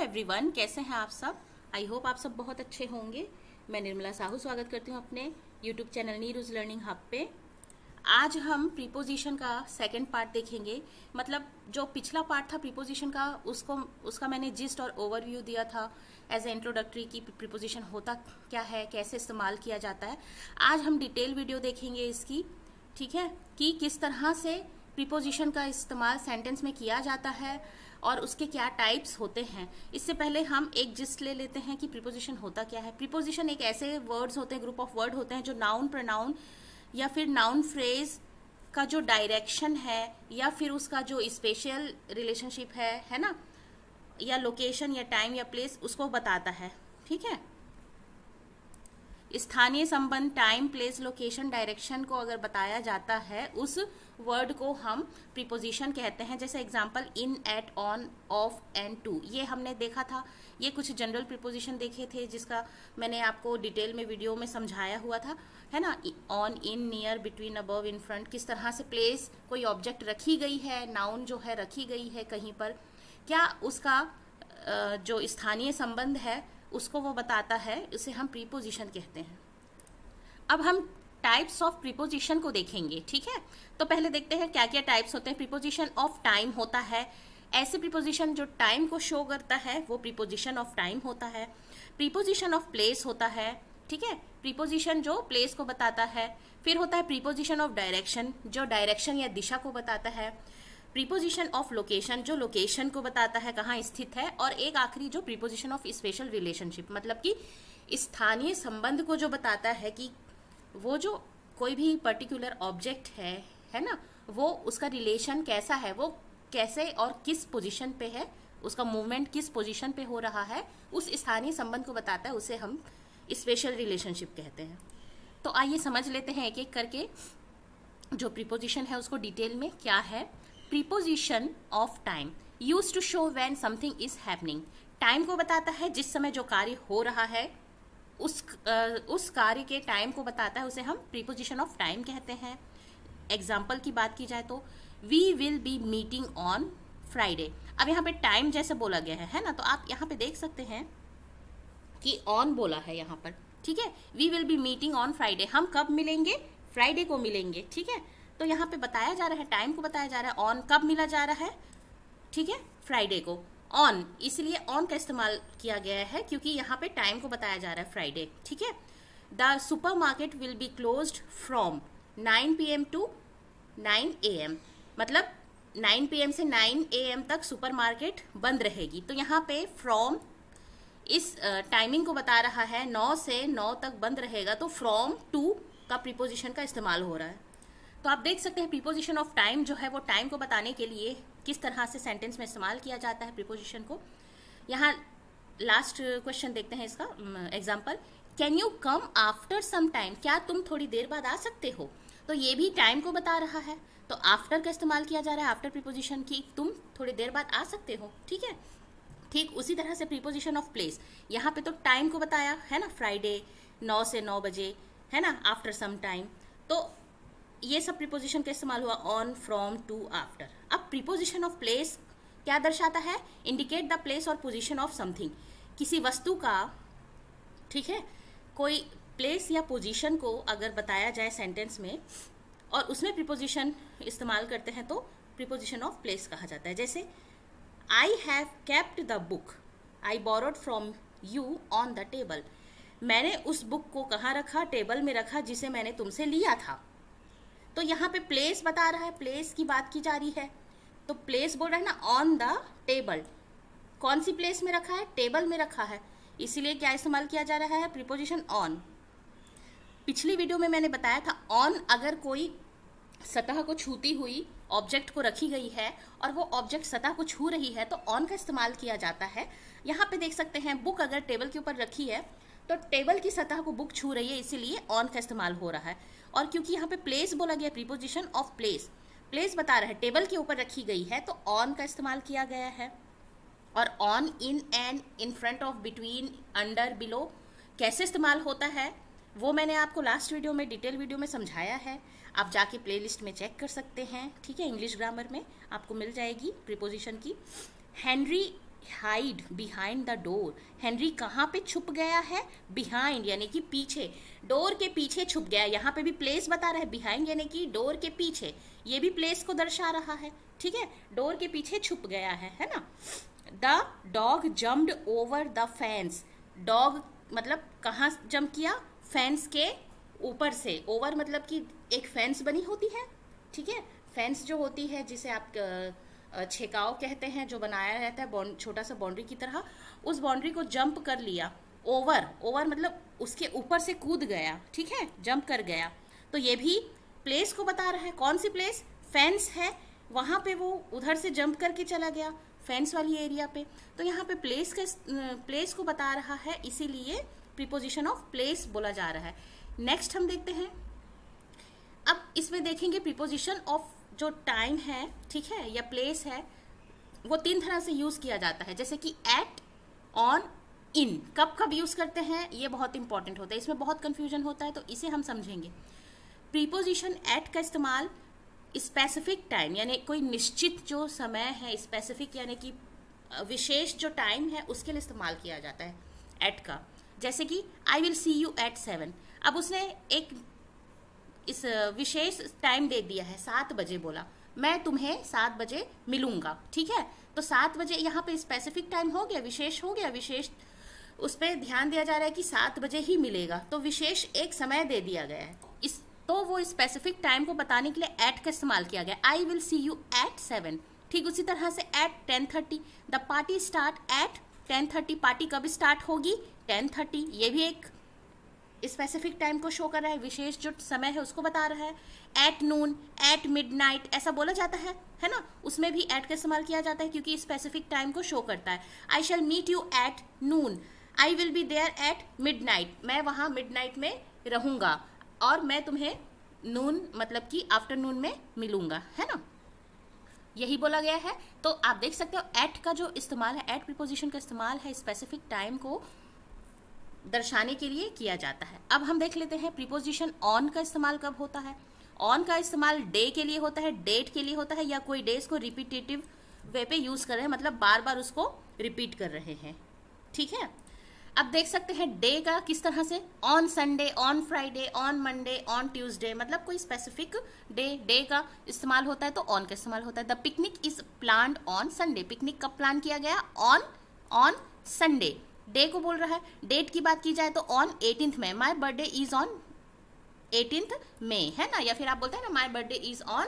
Everyone, कैसे हैं आप सब। आई होप आप सब बहुत अच्छे होंगे। मैं निर्मला साहू स्वागत करती हूँ अपने यूट्यूब चैनल नीरूज लर्निंग हब पे। आज हम प्रीपोजिशन का सेकंड पार्ट देखेंगे। मतलब जो पिछला पार्ट था प्रीपोजिशन का, उसका मैंने जिस्ट और ओवरव्यू दिया था एज ए इंट्रोडक्टरी की प्रीपोजिशन होता क्या है, कैसे इस्तेमाल किया जाता है। आज हम डिटेल वीडियो देखेंगे इसकी, ठीक है, कि किस तरह से प्रीपोजिशन का इस्तेमाल सेंटेंस में किया जाता है और उसके क्या टाइप्स होते हैं। इससे पहले हम एक जिस्ट ले लेते हैं कि प्रीपोजिशन होता क्या है। प्रीपोजिशन एक ऐसे वर्ड्स होते हैं, ग्रुप ऑफ वर्ड होते हैं जो नाउन, प्रोनाउन या फिर नाउन फ्रेज का जो डायरेक्शन है या फिर उसका जो स्पेशल रिलेशनशिप है ना, या लोकेशन या टाइम या प्लेस, उसको बताता है। ठीक है, स्थानीय संबंध, टाइम, प्लेस, लोकेशन, डायरेक्शन को अगर बताया जाता है, उस वर्ड को हम प्रीपोजिशन कहते हैं। जैसे example in, at, on, of and to, ये हमने देखा था। ये कुछ जनरल प्रीपोजिशन देखे थे जिसका मैंने आपको डिटेल में वीडियो में समझाया हुआ था, है ना। On, in, near, between, above, in front, किस तरह से प्लेस, कोई ऑब्जेक्ट रखी गई है, नाउन जो है रखी गई है कहीं पर, क्या उसका जो स्थानीय संबंध है उसको वो बताता है, उसे हम प्रीपोजिशन कहते हैं। अब हम टाइप्स ऑफ प्रीपोजिशन को देखेंगे, ठीक है। तो पहले देखते हैं क्या क्या टाइप्स होते हैं। प्रीपोजिशन ऑफ टाइम होता है, ऐसे प्रीपोजिशन जो टाइम को शो करता है वो प्रीपोजिशन ऑफ टाइम होता है। प्रीपोजिशन ऑफ प्लेस होता है, ठीक है, प्रीपोजिशन जो प्लेस को बताता है। फिर होता है प्रीपोजिशन ऑफ डायरेक्शन, जो डायरेक्शन या दिशा को बताता है। प्रीपोजिशन ऑफ लोकेशन, जो लोकेशन को बताता है, कहाँ स्थित है। और एक आखिरी जो प्रीपोजिशन ऑफ स्पेशल रिलेशनशिप, मतलब कि स्थानीय संबंध को जो बताता है कि वो जो कोई भी पर्टिकुलर ऑब्जेक्ट है ना, वो उसका रिलेशन कैसा है, वो कैसे और किस पोजीशन पे है, उसका मूवमेंट किस पोजीशन पे हो रहा है, उस स्थानीय संबंध को बताता है, उसे हम स्पेशल रिलेशनशिप कहते हैं। तो आइए समझ लेते हैं एक एक करके जो प्रीपोजिशन है उसको डिटेल में क्या है। Preposition of time, used to show when something is happening, time को बताता है जिस समय जो कार्य हो रहा है, उस कार्य के टाइम को बताता है, उसे हम प्रीपोजिशन ऑफ टाइम कहते हैं। एग्जाम्पल की बात की जाए तो we will be meeting on Friday. अब यहाँ पे टाइम जैसे बोला गया है ना, तो आप यहाँ पे देख सकते हैं कि ऑन बोला है यहाँ पर, ठीक है। We will be meeting on Friday, हम कब मिलेंगे, फ्राइडे को मिलेंगे, ठीक है। तो यहाँ पे बताया जा रहा है, टाइम को बताया जा रहा है, ऑन कब मिला जा रहा है, ठीक है, फ्राइडे को। ऑन, इसलिए ऑन का इस्तेमाल किया गया है क्योंकि यहाँ पे टाइम को बताया जा रहा है, फ्राइडे, ठीक है। The supermarket will be closed from 9 PM to 9 AM, मतलब 9 PM से 9 AM तक सुपर मार्केट बंद रहेगी। तो यहाँ पे फ्रॉम इस टाइमिंग को बता रहा है, 9 से 9 तक बंद रहेगा, तो फ्रॉम टू का प्रीपोजिशन का इस्तेमाल हो रहा है। तो आप देख सकते हैं प्रीपोजिशन ऑफ टाइम जो है वो टाइम को बताने के लिए किस तरह से सेंटेंस में इस्तेमाल किया जाता है प्रीपोजिशन को। यहाँ लास्ट क्वेश्चन देखते हैं इसका example, can you come after some time, क्या तुम थोड़ी देर बाद आ सकते हो। तो ये भी टाइम को बता रहा है, तो आफ्टर का इस्तेमाल किया जा रहा है, आफ्टर प्रीपोजिशन की, तुम थोड़ी देर बाद आ सकते हो, ठीक है। ठीक उसी तरह से प्रीपोजिशन ऑफ प्लेस, यहाँ पे तो टाइम को बताया है ना, फ्राइडे 9 से 9 बजे, है ना, आफ्टर सम टाइम। तो ये सब प्रीपोजिशन का इस्तेमाल हुआ, ऑन, फ्रॉम, टू, आफ्टर। अब प्रीपोजिशन ऑफ प्लेस क्या दर्शाता है, इंडिकेट द प्लेस और पोजीशन ऑफ समथिंग, किसी वस्तु का, ठीक है, कोई प्लेस या पोजीशन को अगर बताया जाए सेंटेंस में और उसमें प्रीपोजिशन इस्तेमाल करते हैं तो प्रीपोजिशन ऑफ प्लेस कहा जाता है। जैसे I have kept the book I borrowed from you on the table, मैंने उस बुक को कहाँ रखा, टेबल में रखा जिसे मैंने तुमसे लिया था। तो यहाँ पे प्लेस बता रहा है, प्लेस की बात की जा रही है, तो प्लेस बोल रहा है ना, ऑन द टेबल, कौन सी प्लेस में रखा है, टेबल में रखा है, इसीलिए क्या इस्तेमाल किया जा रहा है, प्रीपोजिशन ऑन। पिछली वीडियो में मैंने बताया था, ऑन अगर कोई सतह को छूती हुई ऑब्जेक्ट को रखी गई है और वो ऑब्जेक्ट सतह को छू रही है तो ऑन का इस्तेमाल किया जाता है। यहाँ पे देख सकते हैं बुक अगर टेबल के ऊपर रखी है तो टेबल की सतह को बुक छू रही है, इसीलिए ऑन का इस्तेमाल हो रहा है। और क्योंकि यहाँ पे प्लेस बोला गया, प्रीपोजिशन ऑफ प्लेस, प्लेस बता रहा है टेबल के ऊपर रखी गई है, तो ऑन का इस्तेमाल किया गया है। और on, in, and, in front of, between, under, below कैसे इस्तेमाल होता है वो मैंने आपको लास्ट वीडियो में, डिटेल वीडियो में समझाया है, आप जाके प्लेलिस्ट में चेक कर सकते हैं, ठीक है। इंग्लिश ग्रामर में आपको मिल जाएगी प्रीपोजिशन की। Henry hide behind the door. Henry कहाँ पे छुप गया है? बिहाइंड यानी कि पीछे, डोर के पीछे छुप गया। यहाँ पे भी प्लेस बता रहा है, बिहाइंड यानी कि डोर के पीछे, ये भी प्लेस को दर्शा रहा है, ठीक है, डोर के पीछे छुप गया है ना। The dog jumped over the fence. Dog मतलब कहाँ जंप किया? फेंस के ऊपर से। ओवर मतलब कि एक फेंस बनी होती है, ठीक है, फेंस जो होती है जिसे आप छेकाव कहते हैं, जो बनाया रहता है छोटा सा बाउंड्री की तरह, उस बाउंड्री को जंप कर लिया। ओवर, ओवर मतलब उसके ऊपर से कूद गया, ठीक है, जंप कर गया। तो ये भी प्लेस को बता रहा है। कौन सी प्लेस? फेंस है, वहाँ पे वो उधर से जंप करके चला गया फेंस वाली एरिया पे। तो यहाँ पे प्लेस को बता रहा है, इसीलिए प्रीपोजिशन ऑफ प्लेस बोला जा रहा है। नेक्स्ट हम देखते हैं, अब इसमें देखेंगे प्रीपोजिशन ऑफ जो टाइम है, ठीक है, या प्लेस है, वो 3 तरह से यूज किया जाता है। जैसे कि एट, ऑन, इन। कब कब यूज करते हैं ये बहुत इंपॉर्टेंट होता है, इसमें बहुत कंफ्यूजन होता है, तो इसे हम समझेंगे। प्रीपोजिशन एट का इस्तेमाल स्पेसिफिक टाइम यानी कोई निश्चित जो समय है, स्पेसिफिक यानी कि विशेष जो टाइम है उसके लिए इस्तेमाल किया जाता है एट का। जैसे कि I will see you at 7। अब उसने एक इस विशेष टाइम दे दिया है, 7 बजे बोला, मैं तुम्हें 7 बजे मिलूंगा, ठीक है। तो 7 बजे यहाँ पे स्पेसिफिक टाइम हो गया, विशेष हो गया, विशेष उस पर ध्यान दिया जा रहा है कि 7 बजे ही मिलेगा, तो विशेष एक समय दे दिया गया है। तो वो स्पेसिफिक टाइम को बताने के लिए एट का इस्तेमाल किया गया। I will see you at 7। ठीक उसी तरह से at 10:30, the party start at 10:30। Party कब स्टार्ट होगी? 10:30। ये भी एक स्पेसिफिक टाइम को शो कर रहा है, विशेष जो समय है उसको बता रहा है। एट नून, एट मिडनाइट ऐसा बोला जाता है ना, उसमें भी एट का इस्तेमाल किया जाता है क्योंकि स्पेसिफिक टाइम को शो करता है। I shall meet you at noon, I will be there at midnight. मैं वहाँ मिडनाइट में रहूंगा और मैं तुम्हें नून मतलब कि आफ्टरनून में मिलूंगा, है ना, यही बोला गया है। तो आप देख सकते हो एट का जो इस्तेमाल है, एट प्रीपोजिशन का इस्तेमाल है स्पेसिफिक टाइम को दर्शाने के लिए किया जाता है। अब हम देख लेते हैं प्रीपोजिशन ऑन का इस्तेमाल कब होता है। ऑन का इस्तेमाल डे के लिए होता है, डेट के लिए होता है, या कोई डेज को रिपीटेटिव वे पे यूज कर रहे हैं, मतलब बार बार उसको रिपीट कर रहे हैं, ठीक है। अब देख सकते हैं डे का किस तरह से, on Sunday, on Friday, on Monday, on Tuesday, मतलब कोई स्पेसिफिक डे का इस्तेमाल होता है तो ऑन का इस्तेमाल होता है। The picnic is planned on Sunday. Picnic कब प्लान किया गया? On Sunday. डे को बोल रहा है। डेट की बात की जाए तो ऑन 18th में, my birthday is on 18th मई, है ना, या फिर आप बोलते हैं ना my birthday is on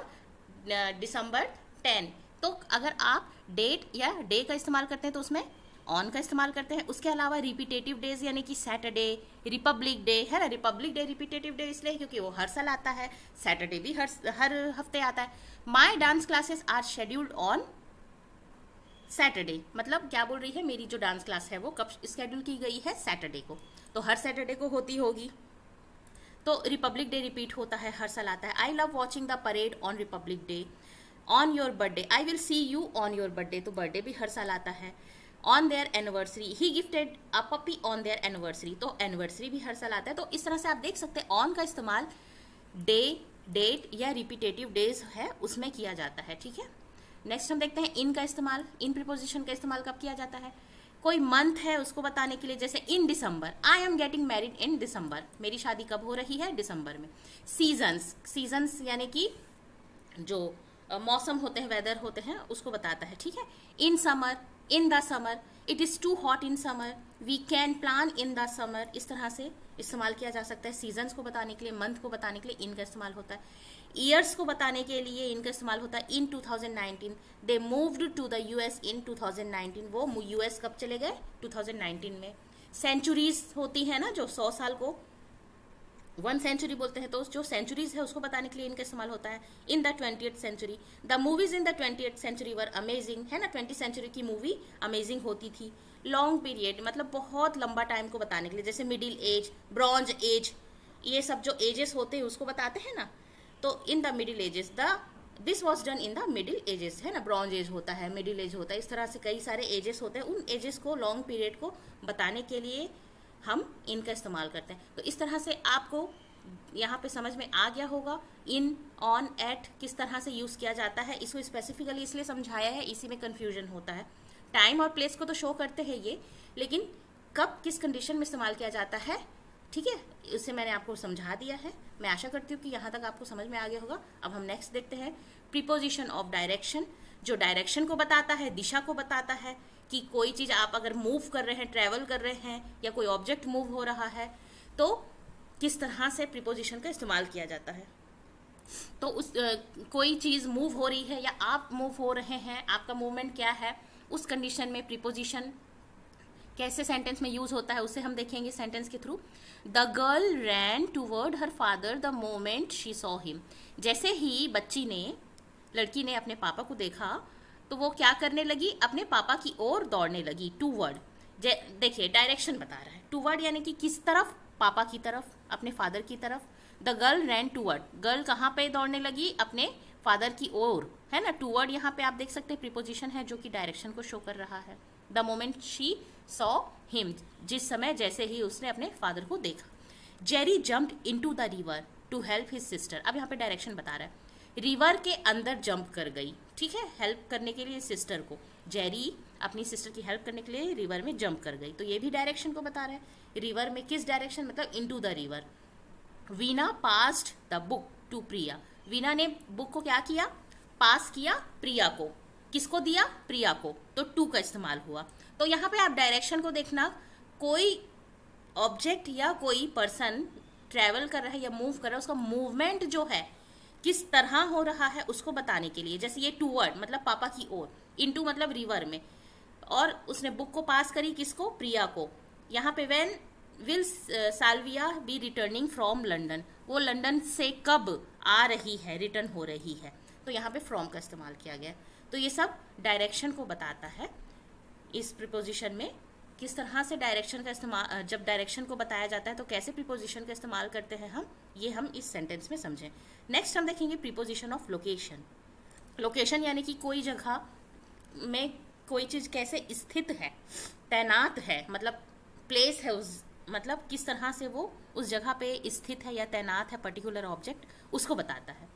December 10। तो अगर आप डेट या डे का इस्तेमाल करते हैं तो उसमें ऑन का इस्तेमाल करते हैं। उसके अलावा रिपीटेटिव डेज यानी कि सैटरडे, रिपब्लिक डे, है ना, रिपब्लिक डे रिपीटेटिव डे इसलिए क्योंकि वो हर साल आता है, सैटरडे भी हर हफ्ते आता है। My dance classes are scheduled on Saturday, मतलब क्या बोल रही है, मेरी जो डांस क्लास है वो कब स्केड्यूल की गई है? सैटरडे को, तो हर सैटरडे को होती होगी। तो रिपब्लिक डे रिपीट होता है, हर साल आता है। I love watching the parade on Republic day. On your birthday, I will see you on your birthday, तो बर्थडे भी हर साल आता है। On their anniversary, he gifted a puppy on their anniversary, तो एनिवर्सरी भी हर साल आता है। तो इस तरह से आप देख सकते हैं ऑन का इस्तेमाल डे, डेट या रिपीटेटिव डेज है उसमें किया जाता है, ठीक है। नेक्स्ट हम देखते हैं इन का इस्तेमाल। इन प्रीपोजिशन का इस्तेमाल कब किया जाता है? कोई मंथ है उसको बताने के लिए, जैसे in December, I am getting married in December, मेरी शादी कब हो रही है? दिसंबर में। सीजन्स, सीजन्स यानी कि जो मौसम होते हैं, वेदर होते हैं, उसको बताता है, ठीक है। In summer, in the summer, it is too hot in summer, we can plan in the summer, इस तरह से इस्तेमाल किया जा सकता है। सीजन्स को बताने के लिए, मंथ को बताने के लिए इन का इस्तेमाल होता है। ईयर्स को बताने के लिए इनका इस्तेमाल होता है। In 2019, they moved to the US in 2019, वो यूएस कब चले गए? 2019 में। सेंचुरीज होती है ना, जो 100 साल को 1 सेंचुरी बोलते हैं, तो जो सेंचुरीज है उसको बताने के लिए इनका इस्तेमाल होता है। In the 20th century, the movies in the 20th century were amazing, है ना, 20th सेंचुरी की मूवी अमेजिंग होती थी। लॉन्ग पीरियड मतलब बहुत लंबा टाइम को बताने के लिए, जैसे मिडिल एज, ब्रॉन्ज एज, ये सब जो एजेस होते हैं उसको बताते हैं ना। तो in the middle ages, this was done in the middle ages, है ना, ब्रॉन्ज एज होता है, मिडिल एज होता है, इस तरह से कई सारे एजेस होते हैं। उन एजेस को, लॉन्ग पीरियड को बताने के लिए हम इनका इस्तेमाल करते हैं। तो इस तरह से आपको यहाँ पे समझ में आ गया होगा इन, ऑन, एट किस तरह से यूज किया जाता है। इसको स्पेसिफिकली इसलिए समझाया है, इसी में कंफ्यूजन होता है। टाइम और प्लेस को तो शो करते हैं ये, लेकिन कब किस कंडीशन में इस्तेमाल किया जाता है, ठीक है, इसे मैंने आपको समझा दिया है। मैं आशा करती हूँ कि यहाँ तक आपको समझ में आ गया होगा। अब हम नेक्स्ट देखते हैं प्रीपोजिशन ऑफ डायरेक्शन, जो डायरेक्शन को बताता है, दिशा को बताता है कि कोई चीज़ आप अगर मूव कर रहे हैं, ट्रैवल कर रहे हैं, या कोई ऑब्जेक्ट मूव हो रहा है तो किस तरह से प्रीपोजिशन का इस्तेमाल किया जाता है। तो उस कोई चीज़ मूव हो रही है या आप मूव हो रहे हैं, आपका मूवमेंट क्या है, उस कंडीशन में प्रीपोजिशन कैसे सेंटेंस में यूज होता है उसे हम देखेंगे सेंटेंस के थ्रू। The girl ran toward her father the moment she saw him. जैसे ही लड़की ने अपने पापा को देखा तो वो क्या करने लगी, अपने पापा की ओर दौड़ने लगी। टूवर्ड, देखिए डायरेक्शन बता रहा है, टूवर्ड यानी कि किस तरफ, पापा की तरफ, अपने फादर की तरफ। The girl ran toward, girl कहाँ पे दौड़ने लगी, अपने फादर की ओर, है ना। टूवर्ड यहाँ पे आप देख सकते हैं प्रीपोजिशन है जो कि डायरेक्शन को शो कर रहा है। The moment she saw him, जिस समय जैसे ही उसने अपने फादर को देखा। Jerry jumped into the river to help his sister. अब यहाँ पे डायरेक्शन बता रहा है, रिवर के अंदर जंप कर गई, ठीक है, हेल्प करने के लिए सिस्टर को। जेरी अपनी सिस्टर की हेल्प करने के लिए रिवर में जंप कर गई, तो ये भी डायरेक्शन को बता रहा है। रिवर में किस डायरेक्शन, मतलब into the river. Veena passed the book to Priya. Veena ने बुक को क्या किया, पास किया प्रिया को। किसको दिया, प्रिया को, तो टू का इस्तेमाल हुआ। तो यहाँ पे आप डायरेक्शन को देखना, कोई ऑब्जेक्ट या कोई पर्सन ट्रैवल कर रहा है या मूव कर रहा है, उसका मूवमेंट जो है किस तरह हो रहा है उसको बताने के लिए। जैसे ये टूवर्ड मतलब पापा की ओर, इनटू मतलब रिवर में, और उसने बुक को पास करी किसको, प्रिया को। यहाँ पे when will Salvia B returning from London, वो लंदन से कब आ रही है, रिटर्न हो रही है, तो यहाँ पे फ्रॉम का इस्तेमाल किया गया। तो ये सब डायरेक्शन को बताता है। इस प्रीपोजिशन में किस तरह से डायरेक्शन का इस्तेमाल, जब डायरेक्शन को बताया जाता है तो कैसे प्रीपोजिशन का इस्तेमाल करते हैं हम इस सेंटेंस में समझें। नेक्स्ट हम देखेंगे प्रीपोजिशन ऑफ लोकेशन। लोकेशन यानी कि कोई जगह में कोई चीज़ कैसे स्थित है, तैनात है, मतलब प्लेस है, उस मतलब किस तरह से वो उस जगह पे स्थित है या तैनात है, पर्टिकुलर ऑब्जेक्ट, उसको बताता है।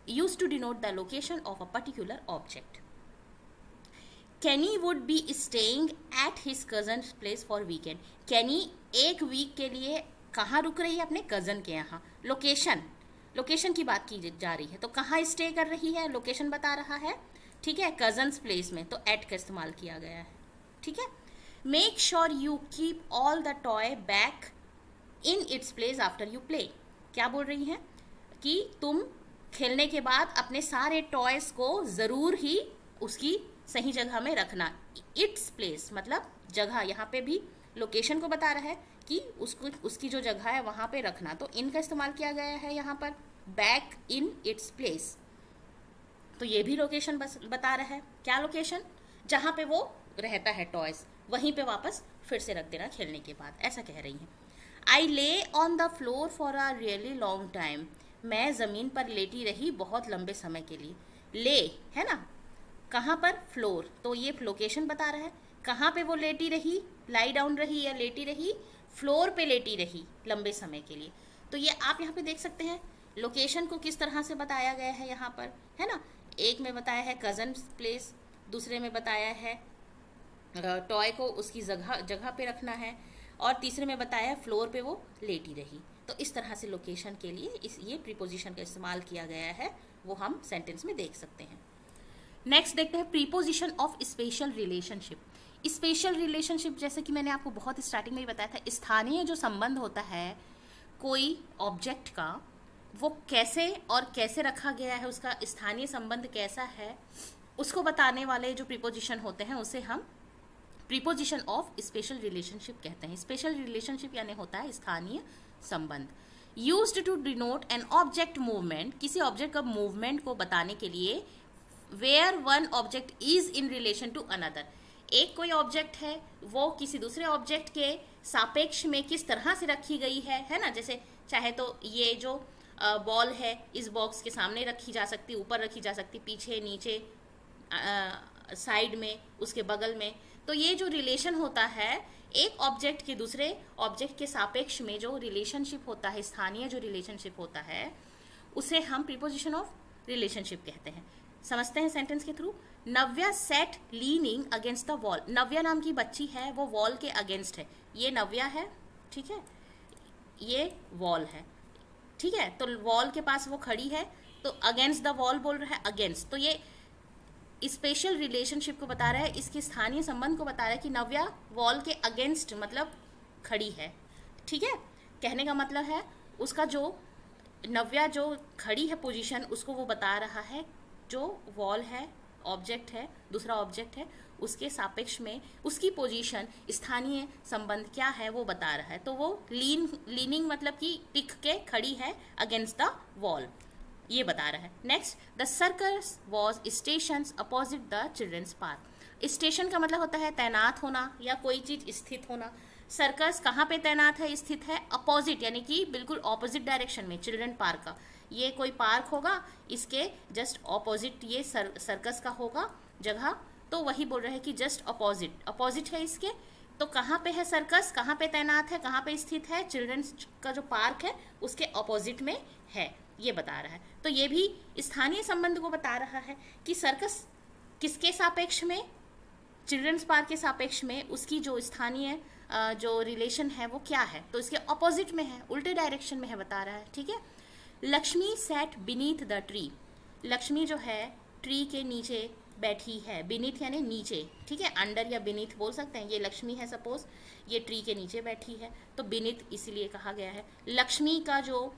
Used to denote the location of a particular object. Kenny would be staying at his cousin's place for weekend. Kenny एक वीक के लिए कहाँ रुक रही है, अपने कजन के यहाँ। लोकेशन की बात की जा रही है, तो कहाँ स्टे कर रही है, लोकेशन बता रहा है, ठीक है, कजन्स प्लेस में, तो एट का इस्तेमाल किया गया है, ठीक है। Make sure you keep all the toy back in its place after you play. क्या बोल रही हैं कि तुम खेलने के बाद अपने सारे टॉयज को ज़रूर ही उसकी सही जगह में रखना। इट्स प्लेस मतलब जगह, यहाँ पे भी लोकेशन को बता रहा है कि उसकी जो जगह है वहाँ पे रखना, तो इन का इस्तेमाल किया गया है यहाँ पर, बैक इन इट्स प्लेस। तो ये भी लोकेशन बता रहा है, क्या लोकेशन, जहाँ पे वो रहता है टॉयज, वहीं पे वापस फिर से रख देना खेलने के बाद, ऐसा कह रही हैं। आई ले on the floor for a really long time. मैं ज़मीन पर लेटी रही बहुत लंबे समय के लिए। ले है ना, कहाँ पर, फ्लोर, तो ये लोकेशन बता रहा है, कहाँ पे वो लेटी रही, लाई डाउन रही या लेटी रही, फ्लोर पे लेटी रही लंबे समय के लिए। तो ये आप यहाँ पे देख सकते हैं लोकेशन को किस तरह से बताया गया है यहाँ पर, है ना। एक में बताया है कजन प्लेस, दूसरे में बताया है टॉय को उसकी जगह पे रखना है, और तीसरे में बताया है फ्लोर पे वो लेटी रही। तो इस तरह से लोकेशन के लिए ये प्रीपोजिशन का इस्तेमाल किया गया है, वो हम सेंटेंस में देख सकते हैं। नेक्स्ट देखते हैं preposition of special relationship. Special relationship जैसे कि मैंने आपको बहुत स्टार्टिंग में ही बताया था, स्थानीय जो संबंध होता है कोई ऑब्जेक्ट का, वो कैसे रखा गया है, उसका स्थानीय संबंध कैसा है, उसको बताने वाले जो प्रीपोजिशन होते हैं उसे हम प्रीपोजिशन ऑफ स्पेशल रिलेशनशिप कहते हैं। स्पेशल रिलेशनशिप यानी होता है स्थानीय संबंध। Used to denote an object movement, किसी ऑब्जेक्ट का मूवमेंट को बताने के लिए, where one object is in relation to another, एक कोई ऑब्जेक्ट है वो किसी दूसरे ऑब्जेक्ट के सापेक्ष में किस तरह से रखी गई है ना। जैसे चाहे तो ये जो बॉल है इस बॉक्स के सामने रखी जा सकती, ऊपर रखी जा सकती, पीछे, नीचे, साइड में, उसके बगल में। तो ये जो रिलेशन होता है एक ऑब्जेक्ट के दूसरे ऑब्जेक्ट के सापेक्ष में जो रिलेशनशिप होता है, स्थानीय जो रिलेशनशिप होता है, उसे हम प्रीपोजिशन ऑफ रिलेशनशिप कहते हैं। समझते हैं सेंटेंस के through. Navya sat leaning against the wall. Navya नाम की बच्ची है, वो वॉल के अगेंस्ट है। ये नव्या है, ठीक है, ये वॉल है, ठीक है। तो वॉल के पास वो खड़ी है, तो अगेंस्ट द वॉल बोल रहा है, अगेंस्ट, तो ये स्पेशल रिलेशनशिप को बता रहा है, इसके स्थानीय संबंध को बता रहा है कि नव्या वॉल के अगेंस्ट मतलब खड़ी है, ठीक है। कहने का मतलब है उसका जो नव्या जो खड़ी है पोजीशन, उसको वो बता रहा है जो वॉल है, ऑब्जेक्ट है, दूसरा ऑब्जेक्ट है, उसके सापेक्ष में उसकी पोजीशन, स्थानीय संबंध क्या है वो बता रहा है। तो वो लीनिंग मतलब कि टिक के खड़ी है अगेंस्ट द वॉल, ये बता रहा है। Next, the circus was station opposite the children's park. Station का मतलब होता है तैनात होना या कोई चीज स्थित होना। सर्कस कहाँ पे तैनात है, स्थित है, अपोजिट यानी कि बिल्कुल ऑपोजिट डायरेक्शन में चिल्ड्रन पार्क का। ये कोई पार्क होगा, इसके जस्ट ऑपोजिट ये सर्कस का होगा जगह, तो वही बोल रहे हैं कि जस्ट अपोजिट है इसके। तो कहाँ पे है सर्कस, कहाँ पे तैनात है, कहाँ पे स्थित है, चिल्ड्रंस का जो पार्क है उसके अपोजिट में है, ये बता रहा है। तो ये भी स्थानीय संबंध को बता रहा है कि सर्कस किसके सापेक्ष में, चिल्ड्रंस पार्क के सापेक्ष में उसकी जो स्थानीय जो रिलेशन है वो क्या है, तो इसके ऑपोजिट में है, उल्टे डायरेक्शन में है, बता रहा है, ठीक है। Lakshmi sat beneath the tree. Lakshmi जो है ट्री के नीचे बैठी है, बीनीथ यानी नीचे, ठीक है, अंडर या बीनीथ बोल सकते हैं। ये लक्ष्मी है, सपोज ये ट्री के नीचे बैठी है, तो बीनीथ इसीलिए कहा गया है। लक्ष्मी का जो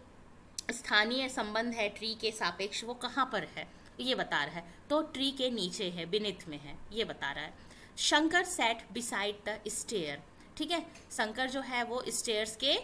स्थानीय संबंध है ट्री के सापेक्ष वो कहाँ पर है, ये बता रहा है, तो ट्री के नीचे है, बीनीथ में है, ये बता रहा है। Shankar sat beside the stair, ठीक है, शंकर जो है वो स्टेयर्स के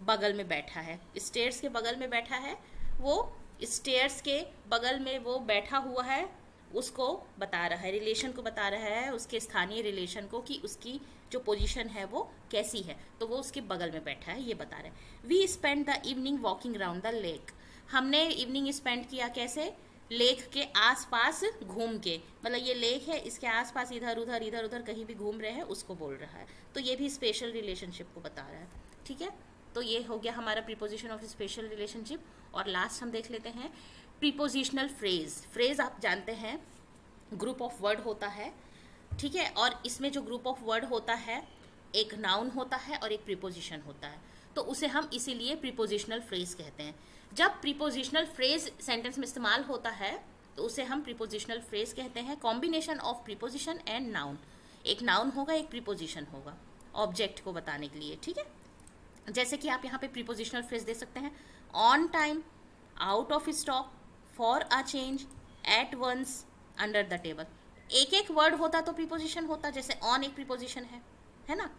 बगल में बैठा है, स्टेयर्स के बगल में बैठा है, वो स्टेयर्स के बगल में वो बैठा हुआ है, उसको बता रहा है, रिलेशन को बता रहा है, उसके स्थानीय रिलेशन को कि उसकी जो पोजीशन है वो कैसी है, तो वो उसके बगल में बैठा है, ये बता रहे हैं। We spend the evening walking round the lake. हमने इवनिंग स्पेंड किया कैसे, लेक के आसपास घूम के, मतलब ये लेक है, इसके आसपास इधर उधर कहीं भी घूम रहे हैं उसको बोल रहा है। तो ये भी स्पेशल रिलेशनशिप को बता रहा है, ठीक है। तो ये हो गया हमारा प्रीपोजिशन ऑफ स्पेशल रिलेशनशिप। और लास्ट हम देख लेते हैं प्रीपोजिशनल फ्रेज। फ्रेज आप जानते हैं ग्रुप ऑफ वर्ड होता है, ठीक है, और इसमें जो ग्रुप ऑफ वर्ड होता है एक नाउन होता है और एक प्रीपोजिशन होता है, तो उसे हम इसीलिए प्रीपोजिशनल फ्रेज कहते हैं। जब प्रीपोजिशनल फ्रेज सेंटेंस में इस्तेमाल होता है तो उसे हम प्रीपोजिशनल फ्रेज कहते हैं। Combination of preposition and noun, एक नाउन होगा एक प्रीपोजिशन होगा ऑब्जेक्ट को बताने के लिए, ठीक है। जैसे कि आप यहाँ पे प्रीपोजिशनल फ्रेज दे सकते हैं, on time, out of stock, for a change, at once, under the table. एक एक वर्ड होता तो प्रीपोजिशन होता, जैसे ऑन एक प्रीपोजिशन है ना,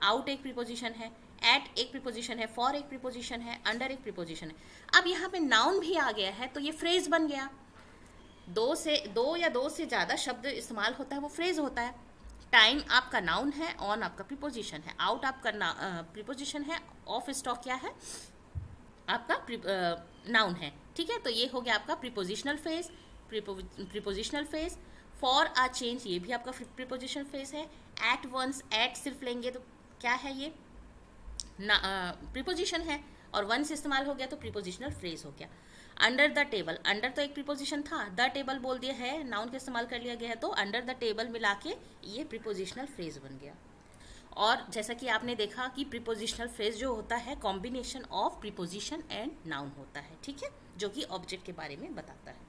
आउट एक प्रीपोजिशन है, एट एक प्रीपोजिशन है, फॉर एक प्रीपोजिशन है, अंडर एक प्रीपोजिशन है। अब यहाँ पे नाउन भी आ गया है तो ये फ्रेज बन गया। दो या दो से ज्यादा शब्द इस्तेमाल होता है वो फ्रेज होता है। टाइम आपका नाउन है, ऑन आपका प्रीपोजिशन है, आउट आपका प्रीपोजिशन है, ऑफ स्टॉक क्या है आपका नाउन है, ठीक है। तो ये हो गया आपका prepositional phrase, prepositional phrase. For a change ये भी आपका प्रीपोजिशनल फ्रेज है। एट वंस, एट सिर्फ लेंगे तो क्या है ये प्रीपोजिशन है, और वंस इस्तेमाल हो गया तो प्रीपोजिशनल फ्रेज हो गया। अंडर द टेबल, अंडर तो एक प्रीपोजिशन था, द टेबल बोल दिया है, नाउन का इस्तेमाल कर लिया गया है, तो अंडर द टेबल मिला के ये प्रीपोजिशनल फ्रेज बन गया। और जैसा कि आपने देखा कि प्रीपोजिशनल फ्रेज जो होता है combination of preposition and noun होता है, ठीक है, जो कि ऑब्जेक्ट के बारे में बताता है।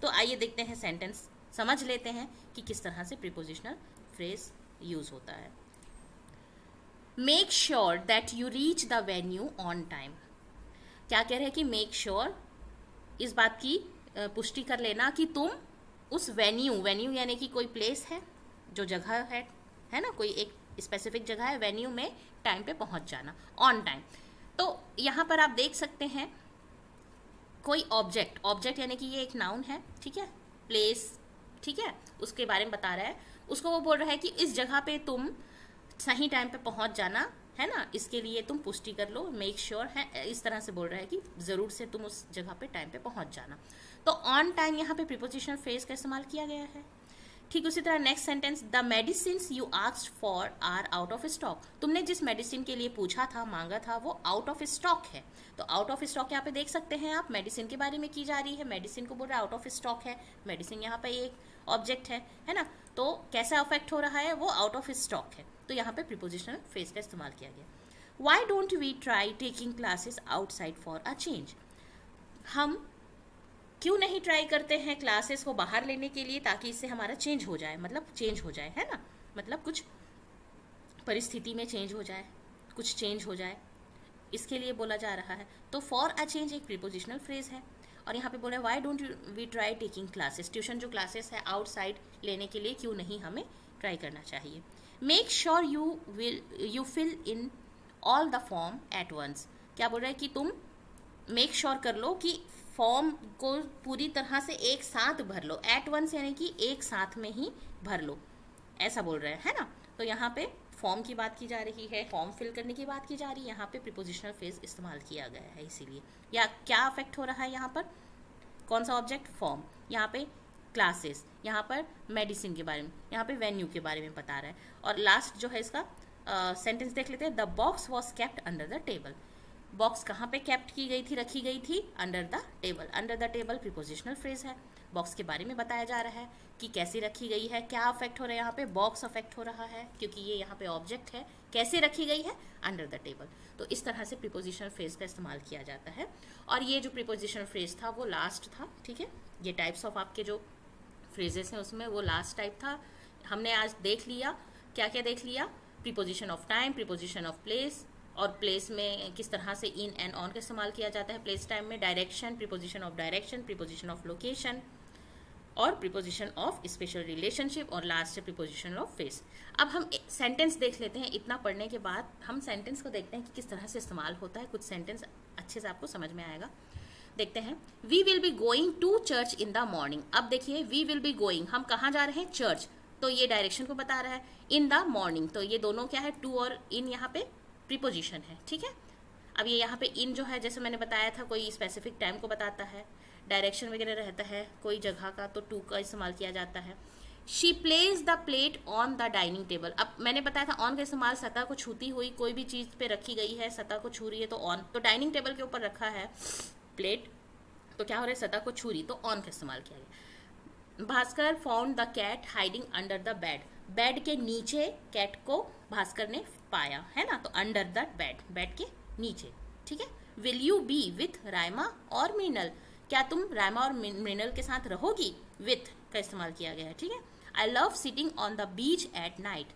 तो आइए देखते हैं सेंटेंस, समझ लेते हैं कि किस तरह से प्रीपोजिशनल फ्रेज यूज होता है। Make sure that you reach the venue on time. क्या कह रहे हैं कि मेक श्योर, इस बात की पुष्टि कर लेना कि तुम उस वेन्यू यानी कि कोई प्लेस है, जो जगह है ना, कोई एक स्पेसिफिक जगह है, वेन्यू में टाइम पे पहुंच जाना, ऑन टाइम। तो यहाँ पर आप देख सकते हैं कोई ऑब्जेक्ट यानी कि ये एक नाउन है, ठीक है, प्लेस, ठीक है, उसके बारे में बता रहा है, उसको वो बोल रहा है कि इस जगह पे तुम सही टाइम पे पहुंच जाना, है ना, इसके लिए तुम पुष्टि कर लो, मेक श्योर है, इस तरह से बोल रहा है कि जरूर से तुम उस जगह पे टाइम पे पहुंच जाना। तो ऑन टाइम यहाँ पे प्रीपोजिशनल फ्रेज का इस्तेमाल किया गया है, ठीक उसी तरह next sentence, the medicines you asked for are out of stock. तुमने जिस मेडिसिन के लिए पूछा था, मांगा था, वो आउट ऑफ स्टॉक है। तो आउट ऑफ स्टॉक यहाँ पे देख सकते हैं आप, मेडिसिन के बारे में की जा रही है, मेडिसिन को बोल रहा है आउट ऑफ स्टॉक है, मेडिसिन यहाँ पे एक ऑब्जेक्ट है ना। तो कैसा अफेक्ट हो रहा है, वो आउट ऑफ स्टॉक है। तो यहाँ पे प्रीपोजिशनल फ्रेज का इस्तेमाल किया गया। Why don't we try taking classes outside for a change. हम क्यों नहीं ट्राई करते हैं क्लासेस को बाहर लेने के लिए, ताकि इससे हमारा चेंज हो जाए, मतलब चेंज हो जाए, है ना, मतलब कुछ परिस्थिति में चेंज हो जाए, कुछ चेंज हो जाए, इसके लिए बोला जा रहा है। तो फॉर अ चेंज एक प्रीपोजिशनल फ्रेज है। और यहाँ पे बोला why don't we try taking classes, tuition जो क्लासेस है आउटसाइड लेने के लिए क्यों नहीं हमें ट्राई करना चाहिए। Make sure you fill in all the form at once. क्या बोल रहा है कि तुम मेक श्योर कर लो कि फॉर्म को पूरी तरह से एक साथ भर लो, एट वंस यानी कि एक साथ में ही भर लो, ऐसा बोल रहे हैं, है ना। तो यहाँ पे फॉर्म की बात की जा रही है, फॉर्म फिल करने की बात की जा रही है, यहाँ पे प्रीपोजिशनल फ्रेज इस्तेमाल किया गया है इसीलिए। या क्या अफेक्ट हो रहा है यहाँ पर, कौन सा ऑब्जेक्ट, फॉर्म, यहाँ पे क्लासेस, यहाँ पर मेडिसिन के बारे में, यहाँ पे वेन्यू के बारे में बता रहा है। और लास्ट जो है इसका सेंटेंस देख लेते हैं, the box was kept under the table. Box कहाँ पे कैप्ट की गई थी, रखी गई थी, under the table. Under the table prepositional phrase है, बॉक्स के बारे में बताया जा रहा है कि कैसे रखी गई है, क्या अफेक्ट हो रहा है, यहाँ पे बॉक्स अफेक्ट हो रहा है क्योंकि ये यहाँ पे ऑब्जेक्ट है, कैसे रखी गई है, अंडर द टेबल। तो इस तरह से प्रीपोजिशनल फ्रेज का इस्तेमाल किया जाता है। और ये जो प्रीपोजिशनल फ्रेज था वो लास्ट था, ठीक है। ये टाइप्स ऑफ आपके जो फ्रेजेस हैं उसमें वो लास्ट टाइप था। हमने आज देख लिया, क्या क्या देख लिया, preposition of time, preposition of place, और प्लेस में किस तरह से इन एंड ऑन का इस्तेमाल किया जाता है प्लेस टाइम में, direction, preposition of direction, preposition of location, और प्रीपोजिशन ऑफ स्पेशल रिलेशनशिप, और लास्ट है प्रीपोजिशन ऑफ फेस। अब हम सेंटेंस देख लेते हैं। इतना पढ़ने के बाद हम सेंटेंस को देखते हैं कि किस तरह से इस्तेमाल होता है। कुछ सेंटेंस अच्छे से आपको समझ में आएगा। देखते हैं, we will be going to church in the morning. अब देखिए, वी विल बी गोइंग, हम कहाँ जा रहे हैं, चर्च, तो ये डायरेक्शन को बता रहा है। इन द मॉर्निंग, तो ये दोनों क्या है, टू और इन यहाँ पे प्रीपोजिशन है, ठीक है। अब ये यहाँ पे इन जो है, जैसे मैंने बताया था, कोई स्पेसिफिक टाइम को बताता है, डायरेक्शन वगैरह रहता है कोई जगह का, तो टू का इस्तेमाल किया जाता है। She place the plate on the dining table. अब मैंने बताया था ऑन का इस्तेमाल सतह को छूती हुई, कोई भी चीज़ पे रखी गई है, सतह को छू रही है तो ऑन। तो डाइनिंग टेबल के ऊपर रखा है प्लेट, तो क्या हो रहा है, सतह को छू रही, तो ऑन का इस्तेमाल किया गया। Bhaskar found the cat hiding under the bed. Bed के नीचे कैट को भास्कर ने पाया, है ना, तो अंडर द बेड, बेड के नीचे, ठीक है। Will you B with Raima और मृणाल। क्या तुम रायमा और मृणाल के साथ रहोगी, विथ का इस्तेमाल किया गया है, ठीक है। I love sitting on the beach at night.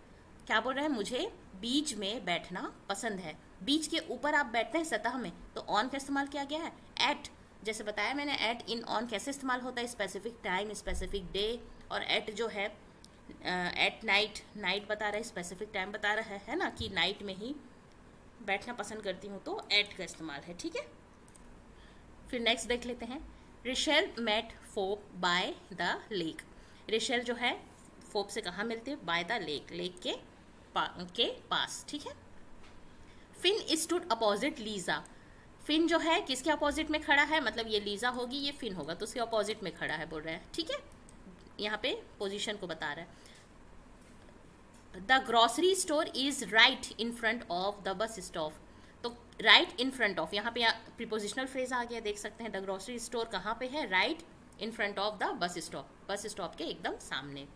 क्या बोल रहा है, मुझे बीच में बैठना पसंद है। बीच के ऊपर आप बैठते हैं सतह में, तो ऑन का इस्तेमाल किया गया है। एट, जैसे बताया मैंने, एट, इन, ऑन कैसे इस्तेमाल होता है, स्पेसिफिक टाइम, स्पेसिफिक डे। और एट जो है एट नाइट, नाइट बता रहा है, स्पेसिफिक टाइम बता रहा है ना, कि नाइट में ही बैठना पसंद करती हूँ, तो एट का इस्तेमाल है, ठीक है। फिर नेक्स्ट देख लेते हैं, रिशेल मेट फोप बाय द लेक। रिशेल जो है फोप से कहाँ मिलते हैं, बाय द लेक, लेक के पास, ठीक है। Finn stood opposite Lisa. Finn जो है किसके अपोजिट में खड़ा है, मतलब ये लीजा होगी, ये फिन होगा, तो उसके अपोजिट में खड़ा है बोल रहा है, ठीक है। यहाँ पे पोजीशन को बता रहा है। The grocery store is right in front of the bus stop. तो राइट इन फ्रंट ऑफ, यहाँ पे प्रीपोजिशनल फ्रेज आ गया, देख सकते हैं। द ग्रोसरी स्टोर कहाँ पे है, right in front of the bus stop, bus stop के एकदम सामने।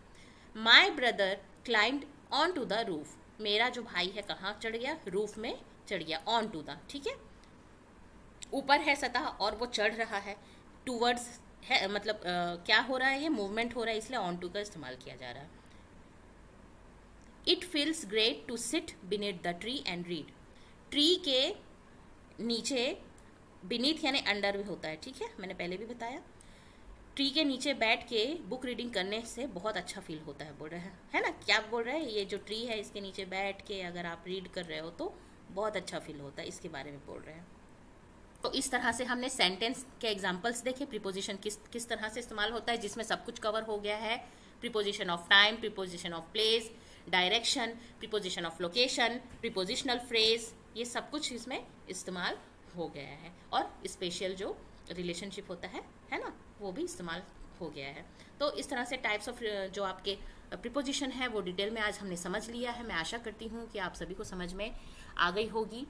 My brother climbed on to the roof. मेरा जो भाई है कहाँ चढ़ गया, रूफ में चढ़ गया, ऑन टू द, ठीक है। ऊपर है सतह और वो चढ़ रहा है, टूवर्ड्स है, मतलब क्या हो रहा है, ये मूवमेंट हो रहा है, इसलिए ऑन टू का इस्तेमाल किया जा रहा है। It feels great to sit beneath the tree and read. Tree के नीचे, बीनीथ यानी अंडर भी होता है, ठीक है, मैंने पहले भी बताया। ट्री के नीचे बैठ के बुक रीडिंग करने से बहुत अच्छा फील होता है बोल रहे हैं, है ना। क्या बोल रहे हैं, ये जो ट्री है इसके नीचे बैठ के अगर आप रीड कर रहे हो तो बहुत अच्छा फील होता है, इसके बारे में बोल रहे हैं। तो इस तरह से हमने सेंटेंस के एग्जांपल्स देखे, प्रीपोजिशन किस तरह से इस्तेमाल होता है, जिसमें सब कुछ कवर हो गया है। Preposition of time, preposition of place, direction, preposition of location, prepositional phrase, ये सब कुछ इसमें इस्तेमाल हो गया है। और स्पेशल जो रिलेशनशिप होता है ना, वो भी इस्तेमाल हो गया है। तो इस तरह से टाइप्स ऑफ जो आपके प्रीपोजिशन है वो डिटेल में आज हमने समझ लिया है। मैं आशा करती हूँ कि आप सभी को समझ में आ गई होगी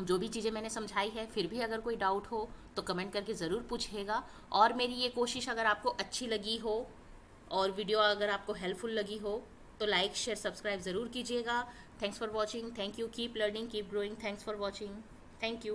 जो भी चीज़ें मैंने समझाई है। फिर भी अगर कोई डाउट हो तो कमेंट करके ज़रूर पूछिएगा। और मेरी ये कोशिश अगर आपको अच्छी लगी हो और वीडियो अगर आपको हेल्पफुल लगी हो तो लाइक शेयर सब्सक्राइब ज़रूर कीजिएगा। Thanks for watching. Thank you. Keep learning, keep growing. Thanks for watching. Thank you.